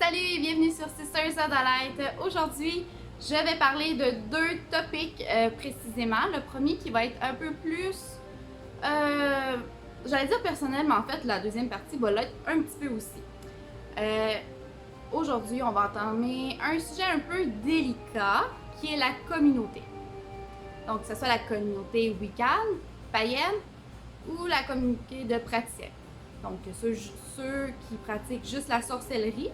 Salut, bienvenue sur Sisters Adolite. Aujourd'hui, je vais parler de deux topics précisément. Le premier qui va être un peu plus, j'allais dire personnel, mais en fait la deuxième partie va l'être un petit peu aussi. Aujourd'hui, on va entamer un sujet un peu délicat qui est la communauté. Donc, que ce soit la communauté Wiccan, païenne ou la communauté de praticiens. Donc, ceux qui pratiquent juste la sorcellerie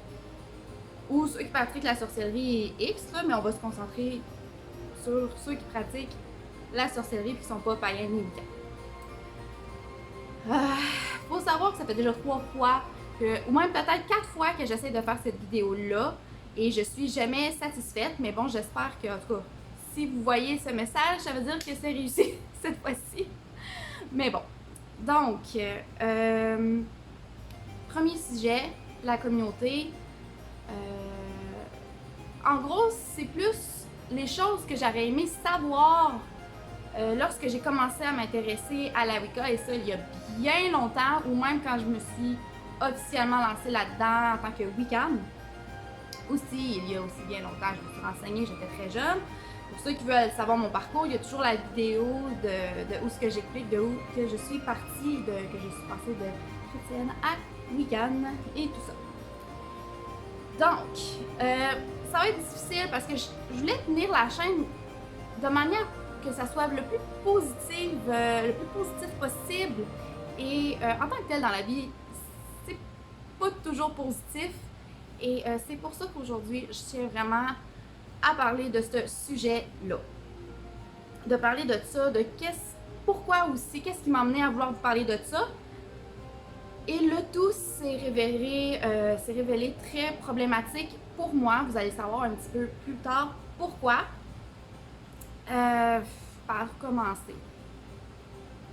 ou ceux qui pratiquent la sorcellerie X, là, mais on va se concentrer sur ceux qui pratiquent la sorcellerie et qui ne sont pas païens ni Wiccan. Faut savoir que ça fait déjà 3 fois, ou même peut-être 4 fois que j'essaie de faire cette vidéo-là et je suis jamais satisfaite, mais bon, j'espère que, en tout cas, si vous voyez ce message, ça veut dire que c'est réussi cette fois-ci. Mais bon. Donc, premier sujet, la communauté. En gros, c'est plus les choses que j'aurais aimé savoir lorsque j'ai commencé à m'intéresser à la Wicca, et ça, il y a bien longtemps, ou même quand je me suis officiellement lancée là-dedans en tant que Wiccan. Aussi, il y a aussi bien longtemps, je me suis renseignée, j'étais très jeune. Pour ceux qui veulent savoir mon parcours, il y a toujours la vidéo de où ce que j'explique, de où que je suis partie, que je suis passée de chrétienne à Wiccan et tout ça. Donc, ça va être difficile parce que je voulais tenir la chaîne de manière que ça soit le plus positif possible. Et en tant que tel dans la vie, c'est pas toujours positif. Et c'est pour ça qu'aujourd'hui, je tiens vraiment à parler de ce sujet-là. De parler de ça, de pourquoi aussi, qu'est-ce qui m'a amené à vouloir vous parler de ça. Et le tout s'est révélé très problématique pour moi. Vous allez savoir un petit peu plus tard pourquoi. Par commencer.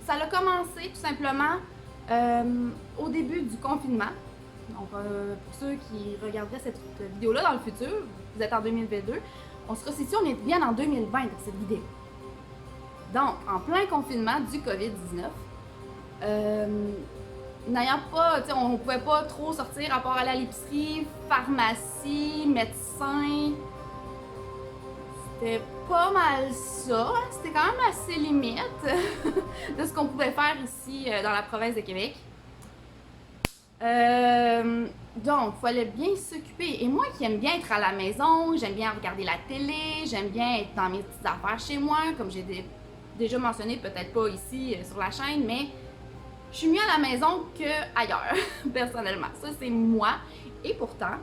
Ça a commencé tout simplement au début du confinement. Donc, pour ceux qui regarderaient cette vidéo-là dans le futur, vous êtes en 2022, on se resitue, on est bien en 2020 dans cette vidéo. Donc, en plein confinement du COVID-19, n'ayant pas, on ne pouvait pas trop sortir à part aller à l'épicerie, pharmacie, médecin. C'était pas mal ça. C'était quand même assez limite de ce qu'on pouvait faire ici dans la province de Québec. Donc, il fallait bien s'occuper. Et moi qui aime bien être à la maison, j'aime bien regarder la télé, j'aime bien être dans mes petites affaires chez moi, comme j'ai déjà mentionné, peut-être pas ici sur la chaîne, mais je suis mieux à la maison qu'ailleurs, personnellement. Ça, c'est moi. Et pourtant,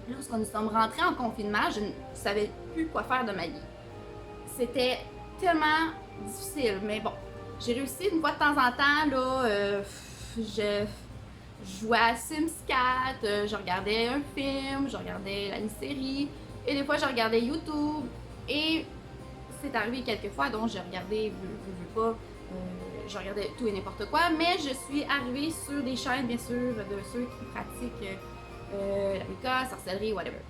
lorsque nous sommes rentrés en confinement, je ne savais plus quoi faire de ma vie. C'était tellement difficile, mais bon, j'ai réussi une fois de temps en temps, là, je jouais à Sims 4, je regardais un film, je regardais une série, et des fois je regardais YouTube, et c'est arrivé quelques fois, donc j'ai regardé, je regardais tout et n'importe quoi, mais je suis arrivée sur des chaînes, bien sûr, de ceux qui pratiquent la Wicca, sorcellerie, whatever.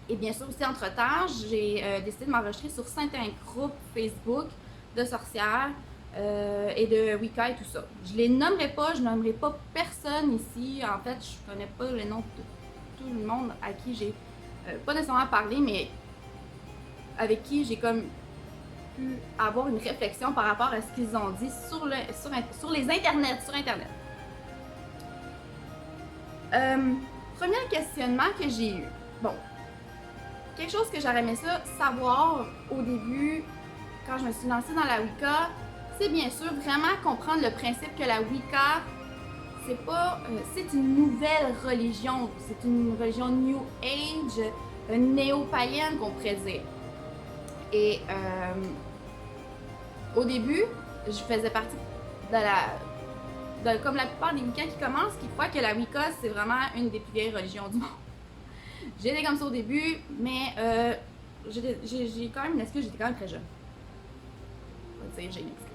Et bien sûr aussi, entre-temps, j'ai décidé de m'enregistrer sur certains groupes Facebook de sorcières, et de Wicca et tout ça. Je les nommerai pas, je nommerai pas personne ici. En fait, je connais pas les noms de tout le monde à qui j'ai pas nécessairement parlé, mais avec qui j'ai comme pu avoir une réflexion par rapport à ce qu'ils ont dit sur les internets, sur Internet. Premier questionnement que j'ai eu. Bon, quelque chose que j'aurais aimé ça savoir au début, quand je me suis lancée dans la Wicca, c'est bien sûr vraiment comprendre le principe que la Wicca, c'est une nouvelle religion, c'est une religion New Age, néo-païenne qu'on pourrait dire. Et au début, je faisais partie comme la plupart des Wiccans qui commencent, qui croient que la Wicca, c'est vraiment une des plus vieilles religions du monde. J'étais comme ça au début, mais j'ai quand même une excuse, j'étais quand même très jeune. On va dire j'ai une excuse.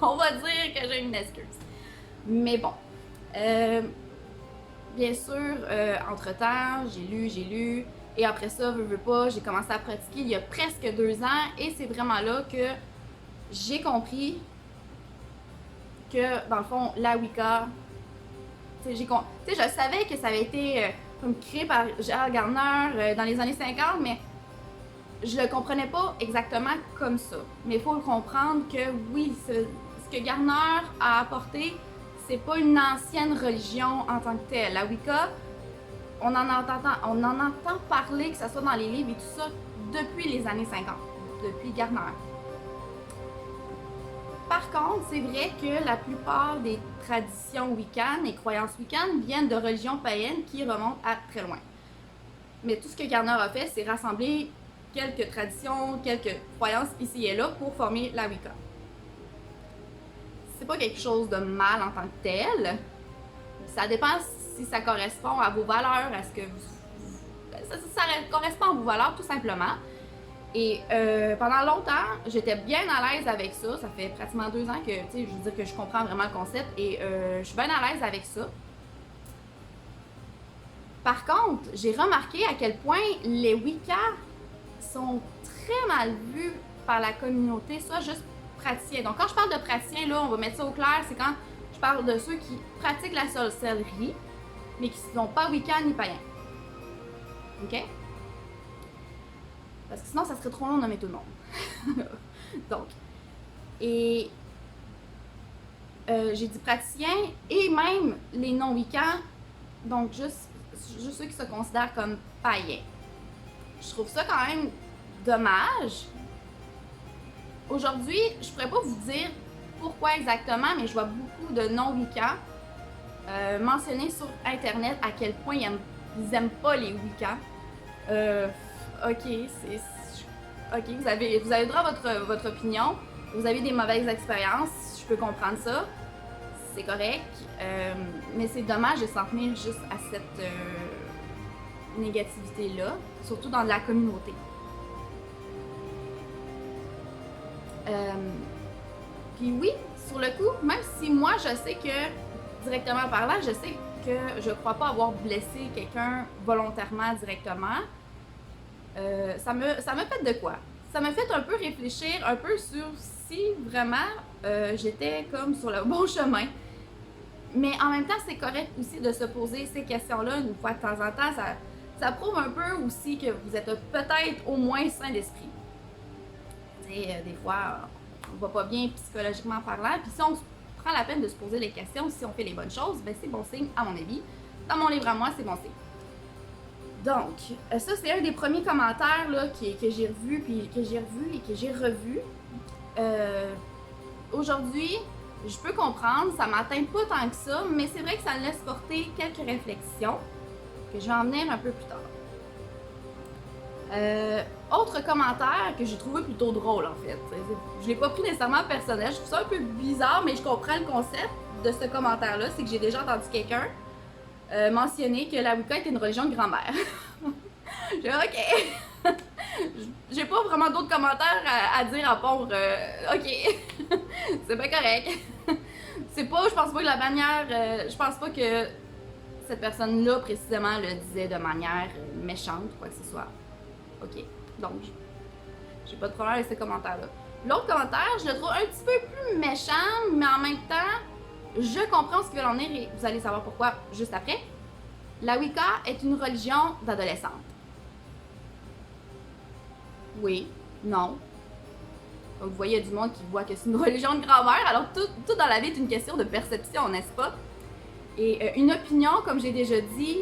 On va dire que j'ai une excuse. Mais bon. Bien sûr, entre-temps, j'ai lu. Et après ça, veux pas, j'ai commencé à pratiquer il y a presque 2 ans. Et c'est vraiment là que j'ai compris que, dans le fond, la Wicca, je savais que ça avait été comme créé par Gérald Gardner dans les années 50, mais je le comprenais pas exactement comme ça. Mais il faut le comprendre que oui, ce que Gardner a apporté, c'est pas une ancienne religion en tant que telle. La Wicca, on en entend parler, que ce soit dans les livres et tout ça, depuis les années 50, depuis Gardner. Par contre, c'est vrai que la plupart des traditions wiccanes et croyances wiccanes viennent de religions païennes qui remontent à très loin. Mais tout ce que Gardner a fait, c'est rassembler quelques traditions, quelques croyances ici et là pour former la Wicca. C'est pas quelque chose de mal en tant que tel. Ça dépend si ça correspond à vos valeurs, à ce que ça correspond à vos valeurs tout simplement. Et pendant longtemps, j'étais bien à l'aise avec ça. Ça fait pratiquement 2 ans que, tu sais, je veux dire que je comprends vraiment le concept et je suis bien à l'aise avec ça. Par contre, j'ai remarqué à quel point les Wiccas sont très mal vus par la communauté, soit juste praticiens. Donc quand je parle de praticiens, là, on va mettre ça au clair, c'est quand je parle de ceux qui pratiquent la sorcellerie, mais qui ne sont pas Wiccans ni païens. OK? Parce que sinon, ça serait trop long de nommer tout le monde. Donc, et j'ai dit praticiens et même les non-Wiccans, donc juste ceux qui se considèrent comme païens. Je trouve ça quand même dommage. Aujourd'hui, je pourrais pas vous dire pourquoi exactement, mais je vois beaucoup de non-Wiccans mentionner sur Internet à quel point ils aiment pas les Wiccans. Ok, vous avez le droit à votre opinion. Vous avez des mauvaises expériences, je peux comprendre ça. C'est correct. Mais c'est dommage de s'en tenir juste à cette négativité-là, surtout dans la communauté. Puis oui, sur le coup, même si moi je sais que, directement parlant, je sais que je crois pas avoir blessé quelqu'un volontairement, directement, ça me fait de quoi? Ça m'a fait un peu réfléchir un peu sur si vraiment j'étais comme sur le bon chemin. Mais en même temps, c'est correct aussi de se poser ces questions-là une fois de temps en temps. Ça prouve un peu aussi que vous êtes peut-être au moins sain d'esprit. Tu sais, des fois, on va pas bien psychologiquement parlant. Puis si on prend la peine de se poser les questions, si on fait les bonnes choses, ben c'est bon signe à mon avis. Dans mon livre à moi, c'est bon signe. Donc, ça c'est un des premiers commentaires là, que j'ai revu, puis que j'ai revu et que j'ai revu. Aujourd'hui, je peux comprendre, ça m'atteint pas tant que ça, mais c'est vrai que ça me laisse porter quelques réflexions que je vais en venir un peu plus tard. Autre commentaire que j'ai trouvé plutôt drôle en fait. Je l'ai pas pris nécessairement personnel, je trouve ça un peu bizarre, mais je comprends le concept de ce commentaire-là, c'est que j'ai déjà entendu quelqu'un mentionner que la Wicca était une religion de grand-mère. J'ai dit ok. J'ai pas vraiment d'autres commentaires à dire à part ok. C'est pas correct. C'est pas, je pense pas que la manière, je pense pas que cette personne-là précisément le disait de manière méchante ou quoi que ce soit. Ok, donc j'ai pas de problème avec ce commentaire-là. L'autre commentaire, je le trouve un petit peu plus méchant, mais en même temps, je comprends ce qu'ils veulent en dire et vous allez savoir pourquoi juste après. La Wicca est une religion d'adolescente. Oui, non. Donc vous voyez, il y a du monde qui voit que c'est une religion de grand-mère, alors tout dans la vie est une question de perception, n'est-ce pas? Et une opinion, comme j'ai déjà dit,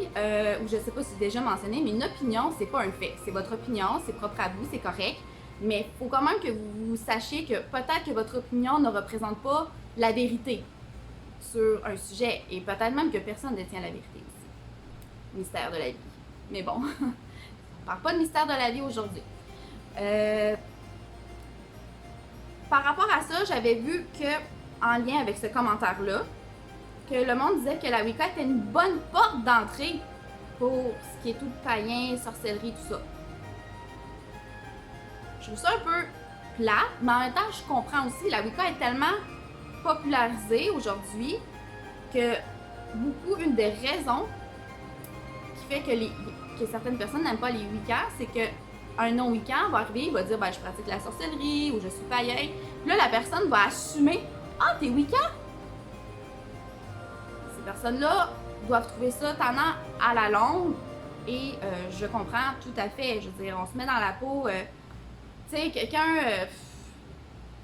ou je sais pas si j'ai déjà mentionné, mais une opinion, c'est pas un fait. C'est votre opinion, c'est propre à vous, c'est correct. Mais il faut quand même que vous sachiez que peut-être que votre opinion ne représente pas la vérité sur un sujet. Et peut-être même que personne ne détient la vérité aussi. Mystère de la vie. Mais bon, on parle pas de mystère de la vie aujourd'hui. Par rapport à ça, j'avais vu que, en lien avec ce commentaire-là, que le monde disait que la Wicca était une bonne porte d'entrée pour ce qui est tout païen, sorcellerie, tout ça. Je trouve ça un peu plate, mais en même temps, je comprends aussi, la Wicca est tellement popularisée aujourd'hui que une des raisons qui fait que certaines personnes n'aiment pas les Wiccans, c'est que un non-Wiccan va arriver, il va dire ben, je pratique la sorcellerie ou je suis païen. Puis là, la personne va assumer ah, t'es Wiccan? Ces personnes-là doivent trouver ça tannant à la longue Et je comprends tout à fait. Je veux dire, on se met dans la peau. Tu sais, quelqu'un.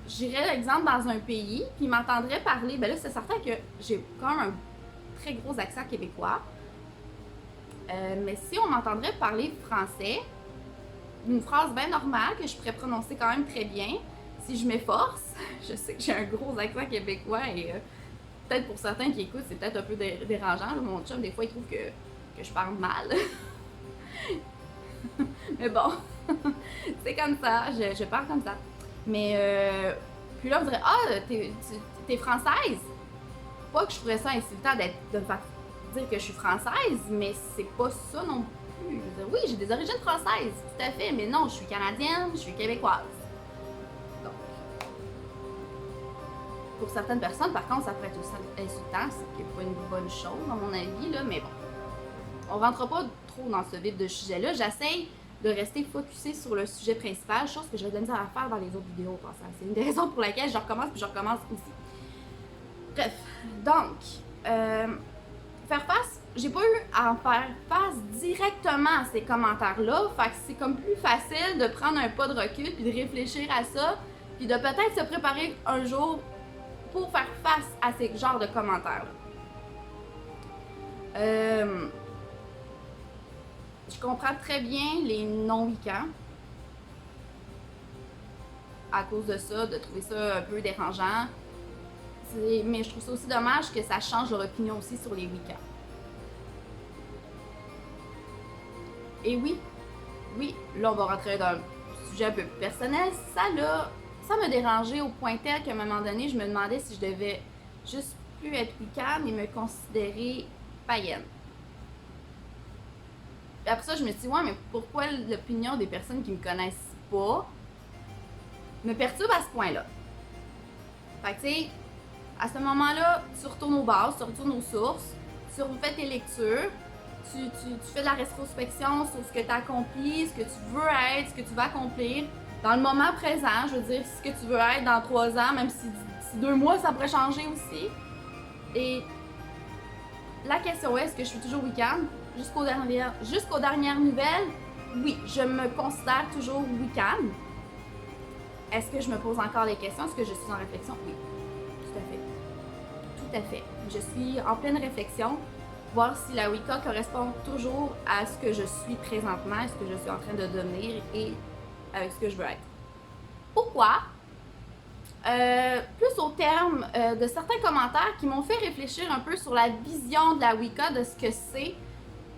J'irais l'exemple dans un pays, puis il m'entendrait parler. Ben là, c'est certain que j'ai quand même un très gros accent québécois. Mais si on m'entendrait parler français, une phrase bien normale que je pourrais prononcer quand même très bien, si je m'efforce, je sais que j'ai un gros accent québécois et peut-être pour certains qui écoutent, c'est peut-être un peu dérangeant. Là, mon chum, des fois, il trouve que je parle mal. Mais bon, c'est comme ça, je parle comme ça. Mais puis là, on dirait, ah, t'es française? Pas que je ferais ça insultant de me faire dire que je suis française, mais c'est pas ça non plus. Je veux dire, oui, j'ai des origines françaises, tout à fait, mais non, je suis canadienne, je suis québécoise. Donc, pour certaines personnes, par contre, ça pourrait être aussi insultant, ce qui n'est pas une bonne chose, à mon avis, là, mais bon. On rentre pas trop dans ce vif de sujet-là. J'essaye de rester focusée sur le sujet principal, chose que j'ai de la misère à faire dans les autres vidéos au passage. C'est une des raisons pour laquelle je recommence puis je recommence aussi. Bref, donc, faire face, j'ai pas eu à en faire face directement à ces commentaires-là, fait que c'est comme plus facile de prendre un pas de recul puis de réfléchir à ça, puis de peut-être se préparer un jour pour faire face à ces genres de commentaires-là. Je comprends très bien les non-weekends à cause de ça, de trouver ça un peu dérangeant. Mais je trouve ça aussi dommage que ça change leur opinion aussi sur les week-ends. Et oui, là on va rentrer dans un sujet un peu plus personnel. Ça m'a dérangé au point tel qu'à un moment donné, je me demandais si je devais juste plus être week-end et me considérer païenne. Puis après ça, je me suis dit, ouais, mais pourquoi l'opinion des personnes qui me connaissent pas me perturbe à ce point-là? Fait que, tu sais, à ce moment-là, tu retournes aux bases, tu retournes aux sources, tu refais tes lectures, tu fais de la rétrospection sur ce que tu as accompli, ce que tu veux être, ce que tu vas accomplir. Dans le moment présent, je veux dire, ce que tu veux être dans 3 ans, même si d'ici 2 mois, ça pourrait changer aussi. Et la question est ce que je suis toujours week-end? Jusqu'aux dernières nouvelles, oui, je me considère toujours week-end. Est-ce que je me pose encore les questions? Est-ce que je suis en réflexion? Oui, tout à fait. Tout à fait. Je suis en pleine réflexion, voir si la Wicca correspond toujours à ce que je suis présentement, à ce que je suis en train de devenir et avec ce que je veux être. Pourquoi? Plus au terme de certains commentaires qui m'ont fait réfléchir un peu sur la vision de la Wicca, de ce que c'est.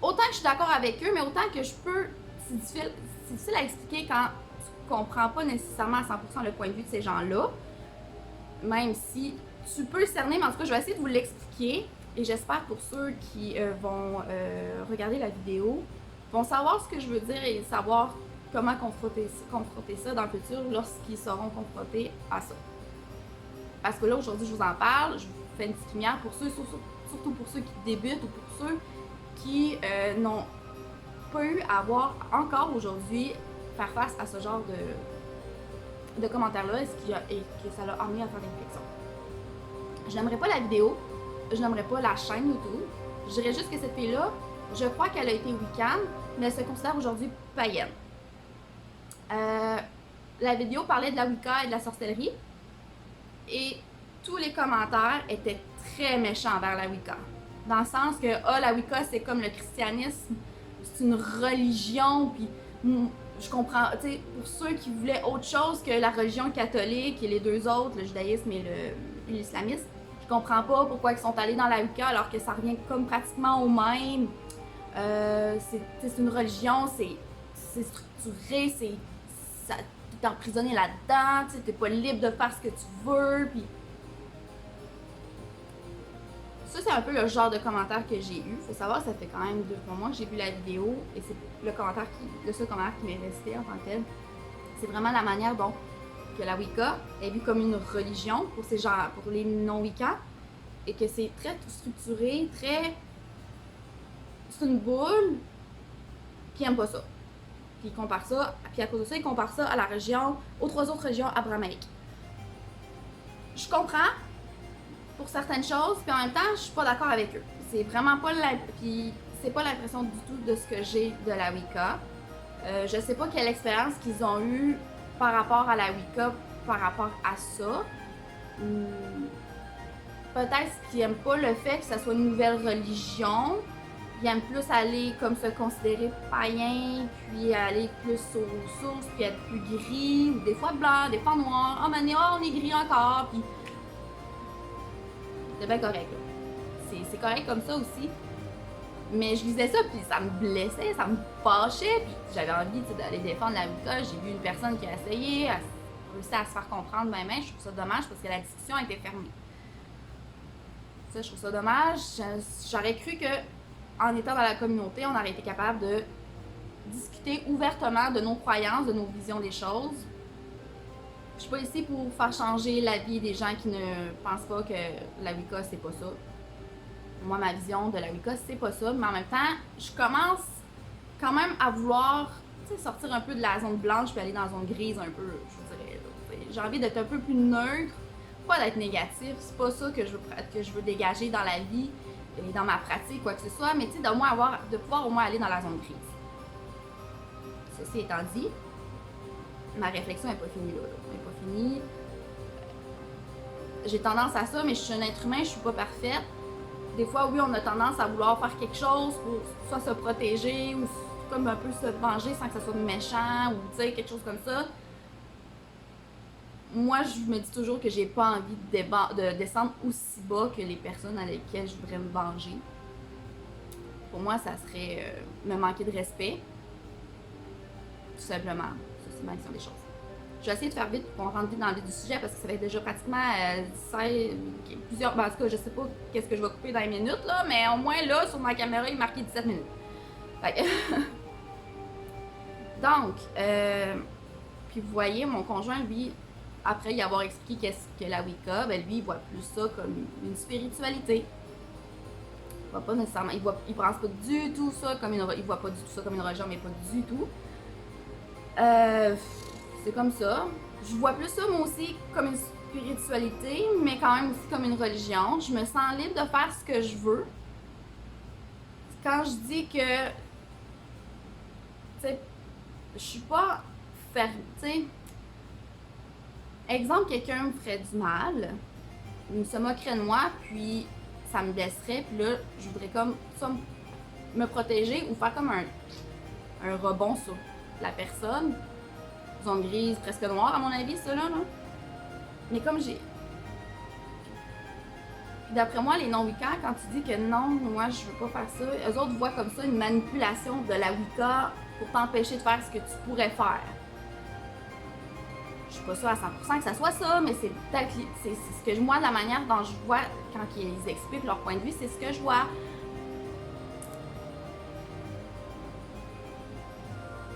Autant que je suis d'accord avec eux, mais autant que je peux... C'est difficile à expliquer quand tu comprends pas nécessairement à 100% le point de vue de ces gens-là. Même si tu peux cerner, mais en tout cas, je vais essayer de vous l'expliquer. Et j'espère pour ceux qui vont regarder la vidéo, vont savoir ce que je veux dire et savoir comment confronter ça dans le futur lorsqu'ils seront confrontés à ça. Parce que là, aujourd'hui, je vous en parle, je vous fais une petite lumière pour ceux, surtout pour ceux qui débutent ou pour ceux qui n'ont pas eu à avoir encore aujourd'hui faire face à ce genre de commentaires-là et que ça l'a amené à faire des réflexions. Je n'aimerais pas la vidéo, je n'aimerais pas la chaîne YouTube. Je dirais juste que cette fille-là, je crois qu'elle a été week-end, mais elle se considère aujourd'hui païenne. La vidéo parlait de la Wicca et de la sorcellerie et tous les commentaires étaient très méchants envers la Wicca. Dans le sens que, la Wicca, c'est comme le christianisme, c'est une religion, puis je comprends, tu sais, pour ceux qui voulaient autre chose que la religion catholique et les deux autres, le judaïsme et l'islamisme, je comprends pas pourquoi ils sont allés dans la Wicca alors que ça revient comme pratiquement au même. C'est une religion, c'est structuré, t'es emprisonné là-dedans, t'es pas libre de faire ce que tu veux, puis... Ça, c'est un peu le genre de commentaire que j'ai eu. Faut savoir, ça fait quand même 2-3 mois que j'ai vu la vidéo et c'est le seul commentaire qui m'est resté en tant que tel. C'est vraiment la manière dont que la Wicca est vue comme une religion pour ces gens, pour les non-Wiccans, et que c'est très structuré, c'est une boule qui aime pas ça. Puis à cause de ça, ils comparent ça à la religion, aux 3 autres religions abrahamiques. Je comprends pour certaines choses, puis en même temps, je suis pas d'accord avec eux. C'est vraiment pas puis c'est pas l'impression du tout de ce que j'ai de la Wicca. Je sais pas quelle expérience qu'ils ont eue par rapport à la Wicca, par rapport à ça. Peut-être qu'ils aiment pas le fait que ça soit une nouvelle religion. Ils aiment plus aller comme se considérer païen, puis aller plus aux sources, puis être plus gris, ou des fois blanc, des fois noir. Ah, mais on est gris encore, puis c'est bien correct, là. C'est correct comme ça aussi. Mais je lisais ça, puis ça me blessait, ça me fâchait, puis j'avais envie d'aller défendre la Wicca. J'ai vu une personne qui a essayé, a réussi à se faire comprendre, ben, je trouve ça dommage parce que la discussion a été fermée. Ça, je trouve ça dommage. J'aurais cru que, en étant dans la communauté, on aurait été capable de discuter ouvertement de nos croyances, de nos visions des choses. Je suis pas ici pour faire changer la vie des gens qui ne pensent pas que la Wicca, c'est pas ça. Moi, ma vision de la Wicca, c'est pas ça, mais en même temps, je commence quand même à vouloir sortir un peu de la zone blanche puis aller dans la zone grise un peu, je dirais. J'ai envie d'être un peu plus neutre, pas d'être négatif, c'est pas ça que je veux dégager dans la vie et dans ma pratique, quoi que ce soit, mais de pouvoir au moins aller dans la zone grise. Ceci étant dit, ma réflexion n'est pas finie là. Elle n'est pas finie. J'ai tendance à ça, mais je suis un être humain, je suis pas parfaite. Des fois, oui, on a tendance à vouloir faire quelque chose pour soit se protéger ou comme un peu se venger sans que ça soit méchant ou quelque chose comme ça. Moi, je me dis toujours que j'ai pas envie de descendre aussi bas que les personnes à lesquelles je voudrais me venger. Pour moi, ça serait me manquer de respect. Tout simplement. Ça, c'est ma vision des choses. Je vais essayer de faire vite pour qu'on rentre vite dans le vif du sujet parce que ça fait déjà pratiquement plusieurs. Ben, en tout cas, je sais pas qu'est-ce que je vais couper dans les minutes, là, mais au moins là, sur ma caméra, il est marqué 17 minutes. Fait donc, puis vous voyez, mon conjoint, lui, après y avoir expliqué qu'est-ce que la Wicca, ben lui, il voit plus ça comme une spiritualité. Il voit pas nécessairement. Il pense pas du tout ça comme une. Il voit pas du tout ça comme une religion, mais pas du tout. C'est comme ça. Je vois plus ça, moi aussi, comme une spiritualité, mais quand même aussi comme une religion. Je me sens libre de faire ce que je veux. Quand je dis que, tu sais, je suis pas fermée, tu sais. Exemple, quelqu'un me ferait du mal, il se moquerait de moi, puis ça me blesserait, puis là, je voudrais comme ça me protéger ou faire comme un rebond sur la personne. Zone grise, presque noire, à mon avis, ça là. Mais comme j'ai. D'après moi, les non-Wicca, quand tu dis que non, moi, je veux pas faire ça, eux autres voient comme ça une manipulation de la Wicca pour t'empêcher de faire ce que tu pourrais faire. Je suis pas sûre à 100% que ça soit ça, mais c'est peut-être. C'est ce que moi, la manière dont je vois, quand ils expliquent leur point de vue, c'est ce que je vois.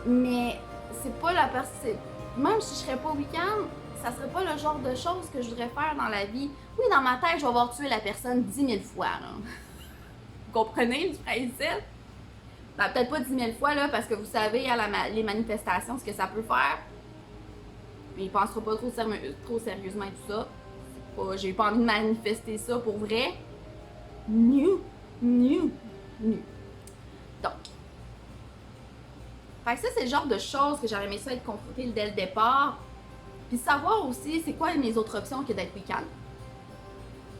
Mais c'est pas la personne. Même si je serais pas Wiccan, ça serait pas le genre de choses que je voudrais faire dans la vie. Oui, dans ma tête, je vais avoir tué la personne 10 000 fois. Là. Vous comprenez le principe? Ben, peut-être pas 10 000 fois, là, parce que vous savez, à les manifestations, ce que ça peut faire. Mais il pensera pas trop sérieusement et tout ça. J'ai pas envie de manifester ça pour vrai. Donc. Fait que ça, c'est le genre de choses que j'aurais aimé ça être confrontée dès le départ. Puis savoir aussi, c'est quoi mes autres options que d'être Wiccan.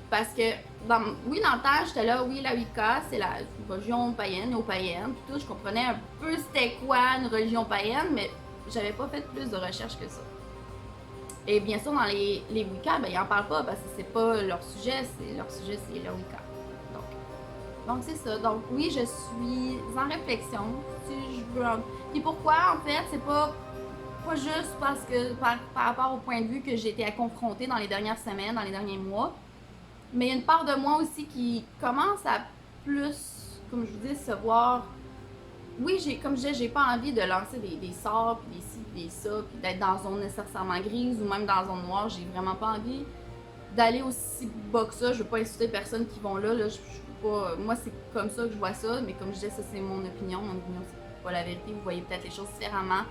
Parce que, dans le temps, j'étais là, oui, la Wicca, c'est la religion païenne, néo-païenne, puis tout. Je comprenais un peu c'était quoi une religion païenne, mais j'avais pas fait plus de recherches que ça. Et bien sûr, dans les Wicca, ben, ils en parlent pas parce que c'est pas leur sujet, c'est la Wicca. Donc c'est ça. Donc oui, je suis en réflexion. Si je veux. Puis pourquoi, en fait, c'est pas juste parce que par rapport au point de vue que j'ai été confrontée dans les dernières semaines, dans les derniers mois, mais il y a une part de moi aussi qui commence à plus, comme je vous dis, se voir. Oui, comme je disais, j'ai pas envie de lancer des sorts, puis des ci, puis des ça, puis d'être dans zone nécessairement grise ou même dans zone noire. J'ai vraiment pas envie d'aller aussi bas que ça. Je veux pas insulter personne qui vont là. Moi, c'est comme ça que je vois ça, mais comme je disais, ça c'est mon opinion. Mon opinion, c'est pas la vérité. Vous voyez peut-être les choses différemment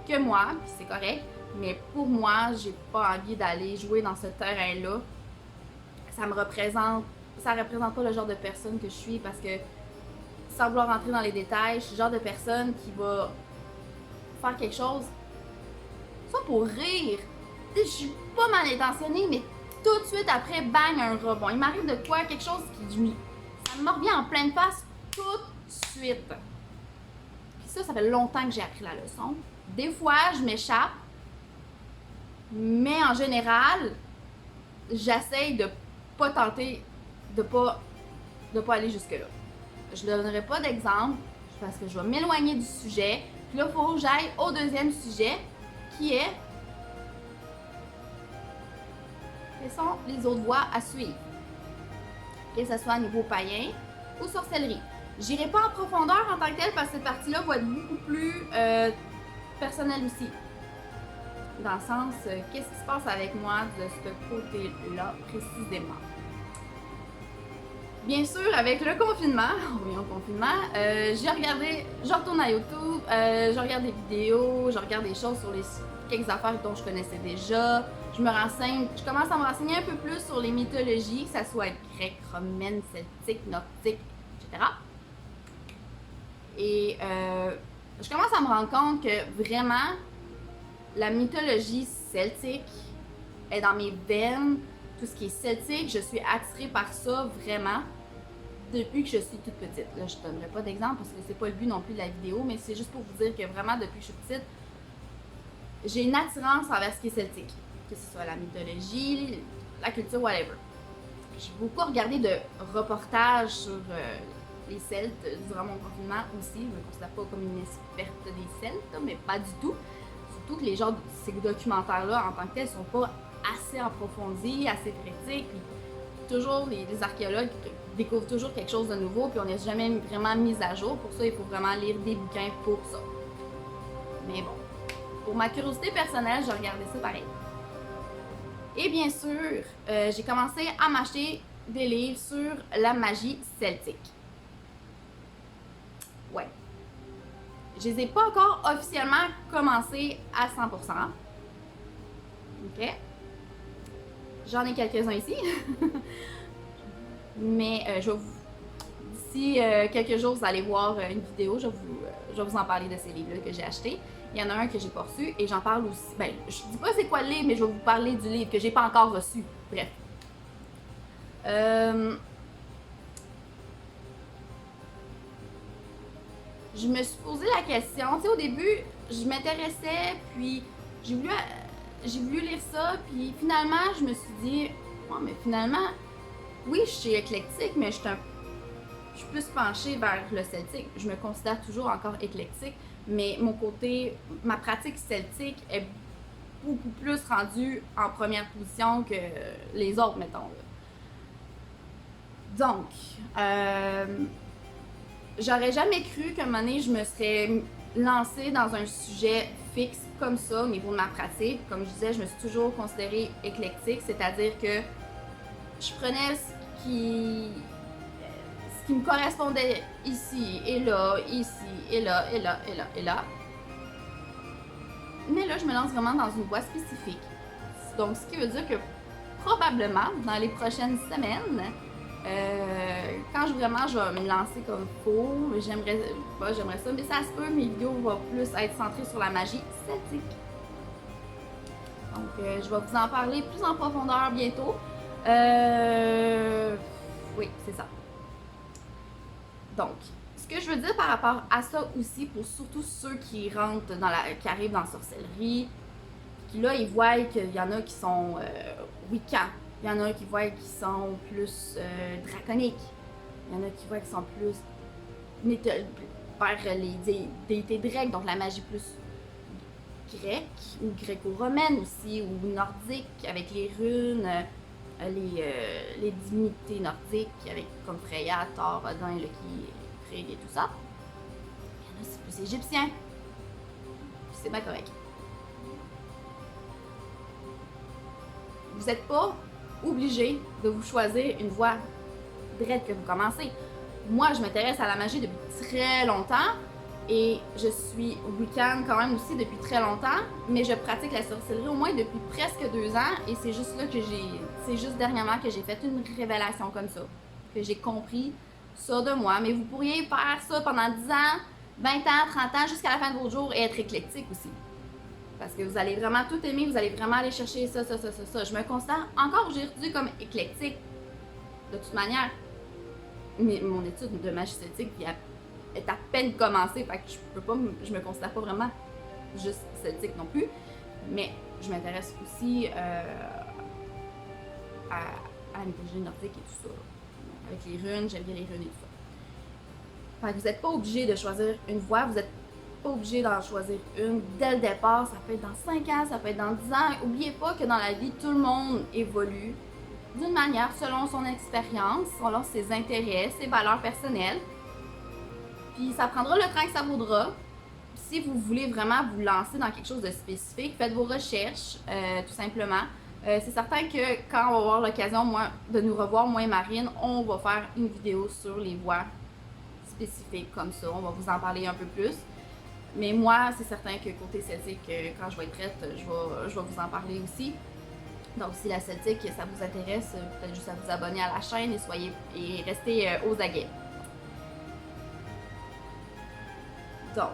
que moi, puis c'est correct. Mais pour moi, j'ai pas envie d'aller jouer dans ce terrain-là. Ça représente pas le genre de personne que je suis parce que sans vouloir rentrer dans les détails, je suis le genre de personne qui va faire quelque chose, soit pour rire. Je suis pas mal intentionnée, mais tout de suite après, bang, un rebond. Il m'arrive de quoi? Quelque chose qui ça me revient en pleine face tout de suite. Puis ça fait longtemps que j'ai appris la leçon. Des fois, je m'échappe, mais en général, j'essaye de pas tenter, de pas aller jusque-là. Je ne donnerai pas d'exemple parce que je vais m'éloigner du sujet. Puis là, il faut que j'aille au deuxième sujet qui est quelles sont les autres voies à suivre. Que ce soit à niveau païen ou sorcellerie. J'irai pas en profondeur en tant que telle parce que cette partie-là va être beaucoup plus personnelle aussi. Dans le sens, qu'est-ce qui se passe avec moi de ce côté-là précisément. Bien sûr, avec le confinement, oui, au confinement, je retourne à YouTube, je regarde des vidéos, je regarde des choses sur quelques affaires dont je connaissais déjà, je me renseigne, je commence à me renseigner un peu plus sur les mythologies, que ça soit grecque, romaine, celtique, nordique, etc. Et je commence à me rendre compte que vraiment, la mythologie celtique est dans mes veines. Tout ce qui est celtique, je suis attirée par ça vraiment depuis que je suis toute petite. Là, je ne donnerai pas d'exemple parce que c'est pas le but non plus de la vidéo, mais c'est juste pour vous dire que vraiment depuis que je suis petite, j'ai une attirance envers ce qui est celtique. Que ce soit la mythologie, la culture, whatever. J'ai beaucoup regardé de reportages sur les Celtes durant mon confinement aussi. Je ne me considère pas comme une experte des Celtes, mais pas du tout. Surtout que ces documentaires-là, en tant que tels, sont pas assez approfondis, assez critiques. Puis toujours, les archéologues découvrent toujours quelque chose de nouveau, puis on n'est jamais vraiment mis à jour. Pour ça, il faut vraiment lire des bouquins pour ça. Mais bon, pour ma curiosité personnelle, j'ai regardé ça pareil. Et bien sûr, j'ai commencé à m'acheter des livres sur la magie celtique. Ouais. Je les ai pas encore officiellement commencé à 100%. OK. J'en ai quelques-uns ici. Mais d'ici quelques jours, vous allez voir une vidéo. Je vais vous en parler de ces livres-là que j'ai achetés. Il y en a un que j'ai pas reçu et j'en parle aussi. Ben, je dis pas c'est quoi le livre, mais je vais vous parler du livre que j'ai pas encore reçu. Bref. Je me suis posé la question. Tu sais, au début, je m'intéressais, puis j'ai voulu lire ça, puis finalement, je me suis dit, oh, mais finalement, oui, je suis éclectique, mais je suis plus penchée vers le celtique. Je me considère toujours encore éclectique, mais ma pratique celtique est beaucoup plus rendue en première position que les autres, mettons. Donc, j'aurais jamais cru qu'à un moment donné, je me serais lancée dans un sujet fixe comme ça au niveau de ma pratique. Comme je disais, je me suis toujours considérée éclectique, c'est-à-dire que je prenais ce qui me correspondait ici et là, ici et là, et là, et là, et là. Mais là, je me lance vraiment dans une voie spécifique. Donc, ce qui veut dire que probablement, dans les prochaines semaines, quand je vais me lancer comme faut, j'aimerais ça, mais ça se peut, mes vidéos vont plus être centrées sur la magie celtique. Donc, je vais vous en parler plus en profondeur bientôt. Oui, c'est ça. Donc, ce que je veux dire par rapport à ça aussi, pour surtout ceux qui qui arrivent dans la sorcellerie, qui là, ils voient qu'il y en a qui sont wiccans. Il y en a qui voient qui sont plus draconiques. Il y en a qui voient qui sont plus vers les déités grecques, donc la magie plus grecque ou gréco-romaine aussi, ou nordique avec les runes, les divinités nordiques avec comme Freya, Thor, Odin, Loki, Frigg et tout ça. Il y en a c'est plus égyptien. C'est pas correct. Vous n'êtes pas obligé de vous choisir une voie directe que vous commencez. Moi, je m'intéresse à la magie depuis très longtemps et je suis wiccan quand même aussi depuis très longtemps, mais je pratique la sorcellerie au moins depuis presque 2 ans et c'est juste dernièrement que j'ai fait une révélation comme ça, que j'ai compris ça de moi, mais vous pourriez faire ça pendant 10 ans, 20 ans, 30 ans, jusqu'à la fin de vos jours et être éclectique aussi. Parce que vous allez vraiment tout aimer, vous allez vraiment aller chercher ça. Je me considère encore aujourd'hui comme éclectique, de toute manière. Mais mon étude de magie celtique est à peine commencée, fait que je me considère pas vraiment juste celtique non plus. Mais je m'intéresse aussi à la mythologie nordique et tout ça. Avec les runes, j'aime bien les runes et tout ça. Fait que vous n'êtes pas obligé de choisir une voie, vous n'êtes pas obligé d'en choisir une dès le départ. Ça peut être dans 5 ans, ça peut être dans 10 ans. N'oubliez pas que dans la vie, tout le monde évolue d'une manière selon son expérience, selon ses intérêts, ses valeurs personnelles. Puis ça prendra le temps que ça vaudra. Si vous voulez vraiment vous lancer dans quelque chose de spécifique, faites vos recherches, tout simplement. C'est certain que quand on va avoir l'occasion de nous revoir, moi et Marine, on va faire une vidéo sur les voies spécifiques comme ça. On va vous en parler un peu plus. Mais moi, c'est certain que côté celtique, quand je vais être prête, je vais vous en parler aussi. Donc, si la celtique, ça vous intéresse, peut-être juste à vous abonner à la chaîne et restez aux aguets. Donc,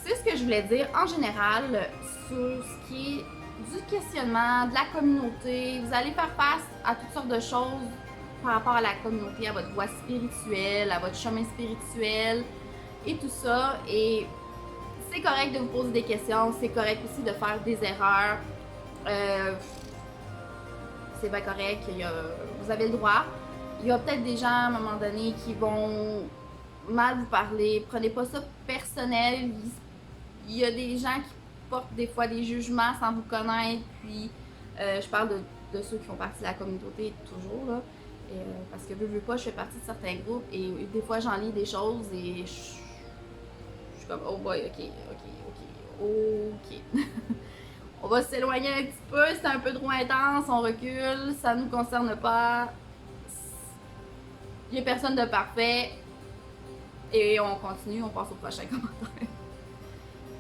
c'est ce que je voulais dire en général sur ce qui est du questionnement, de la communauté. Vous allez faire face à toutes sortes de choses par rapport à la communauté, à votre voie spirituelle, à votre chemin spirituel et tout ça. Et c'est correct de vous poser des questions, c'est correct aussi de faire des erreurs. C'est bien correct, vous avez le droit. Il y a peut-être des gens à un moment donné qui vont mal vous parler. Prenez pas ça personnel. Il y a des gens qui portent des fois des jugements sans vous connaître. Puis je parle de ceux qui font partie de la communauté toujours là. Parce que veux pas, je fais partie de certains groupes et des fois j'en lis des choses et je suis comme oh boy, ok. On va s'éloigner un petit peu, c'est un peu trop intense, on recule, ça nous concerne pas. Il n'y a personne de parfait. Et on continue, on passe au prochain commentaire.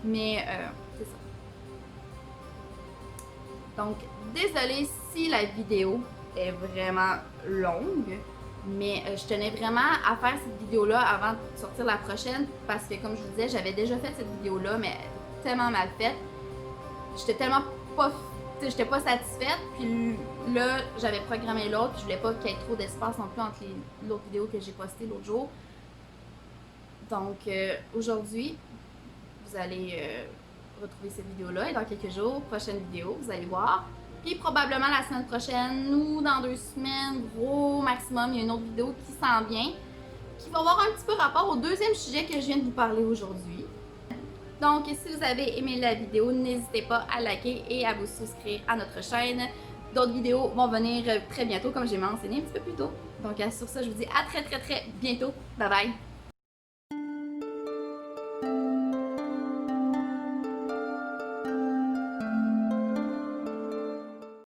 Mais c'est ça. Donc, désolée si la vidéo est vraiment longue, mais je tenais vraiment à faire cette vidéo-là avant de sortir la prochaine parce que, comme je vous disais, j'avais déjà fait cette vidéo-là, mais tellement mal faite. J'étais tellement j'étais pas satisfaite, puis là, j'avais programmé l'autre, puis je voulais pas qu'il y ait trop d'espace non plus entre l'autre vidéo que j'ai postée l'autre jour. Donc, aujourd'hui, vous allez retrouver cette vidéo-là et dans quelques jours, prochaine vidéo, vous allez voir. Puis probablement la semaine prochaine ou dans 2 semaines, gros maximum, il y a une autre vidéo qui s'en vient, qui va avoir un petit peu rapport au deuxième sujet que je viens de vous parler aujourd'hui. Donc, si vous avez aimé la vidéo, n'hésitez pas à liker et à vous souscrire à notre chaîne. D'autres vidéos vont venir très bientôt, comme j'ai mentionné un petit peu plus tôt. Donc, sur ça, je vous dis à très bientôt. Bye bye!